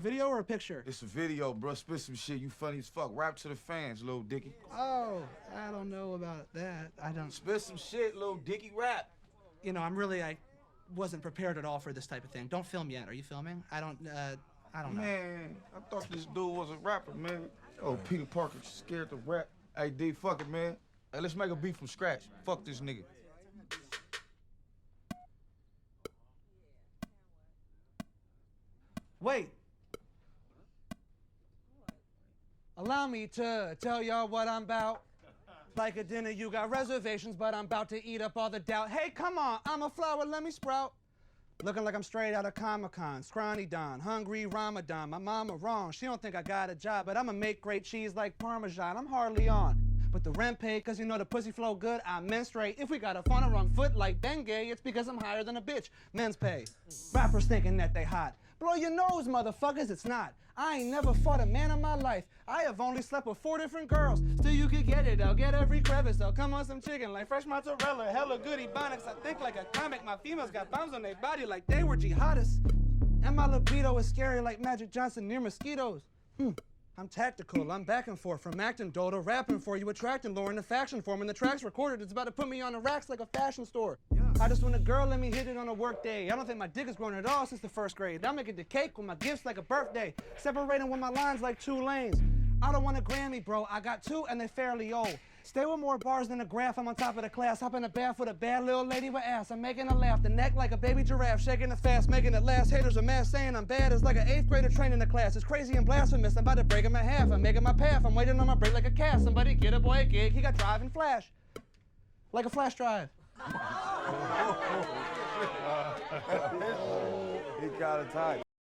video or a picture? It's a video, bro. Spit some shit. You funny as fuck. Rap to the fans, Lil Dicky. Oh, I don't know about that. I don't... Spit some shit, Lil Dicky. Rap. You know, I wasn't prepared at all for this type of thing. Don't film yet. Are you filming? I don't know. Man, I thought this dude was a rapper, man. Oh, Peter Parker scared to rap. Hey, D, fuck it, man. Hey, let's make a beat from scratch. Fuck this nigga. Wait. Allow me to tell y'all what I'm about. Like a dinner, you got reservations, but I'm about to eat up all the doubt. Hey, come on, I'm a flower, let me sprout. Looking like I'm straight out of Comic-Con, scrawny Don, hungry Ramadan. My mama wrong, she don't think I got a job, but I'ma make great cheese like Parmesan. I'm hardly on, but the rent paid, cause you know the pussy flow good, I menstruate. If we got a on the wrong foot like dengue, it's because I'm higher than a bitch. Men's pay. Rappers thinking that they hot. Blow your nose, motherfuckers, it's not. I ain't never fought a man in my life. I have only slept with 4 different girls. Still you could get it, I'll get every crevice. I'll come on some chicken like fresh mozzarella, hella good ebonics. I think like a comic, my females got bombs on their body like they were jihadists. And my libido is scary like Magic Johnson near mosquitoes. I'm tactical, I'm back and forth from acting dull to rapping for you, attracting, lowering the faction form. And the track's recorded, it's about to put me on the racks like a fashion store. Yeah. I just want a girl, let me hit it on a work day. I don't think my dick has grown at all since the 1st grade. I'm making the cake with my gifts like a birthday, separating with my lines like 2 lanes. I don't want a Grammy, bro, I got 2 and they're fairly old. Stay with more bars than a graph, I'm on top of the class. Hop in the bath with a bad little lady with ass. I'm making her laugh, the neck like a baby giraffe, shaking it fast, making it last. Haters are mad, saying I'm bad. It's like an 8th grader training the class. It's crazy and blasphemous, I'm about to break him in half. I'm making my path, I'm waiting on my break like a cast. Somebody get a boy a gig, he got drive and flash. Like a flash drive. He got a type.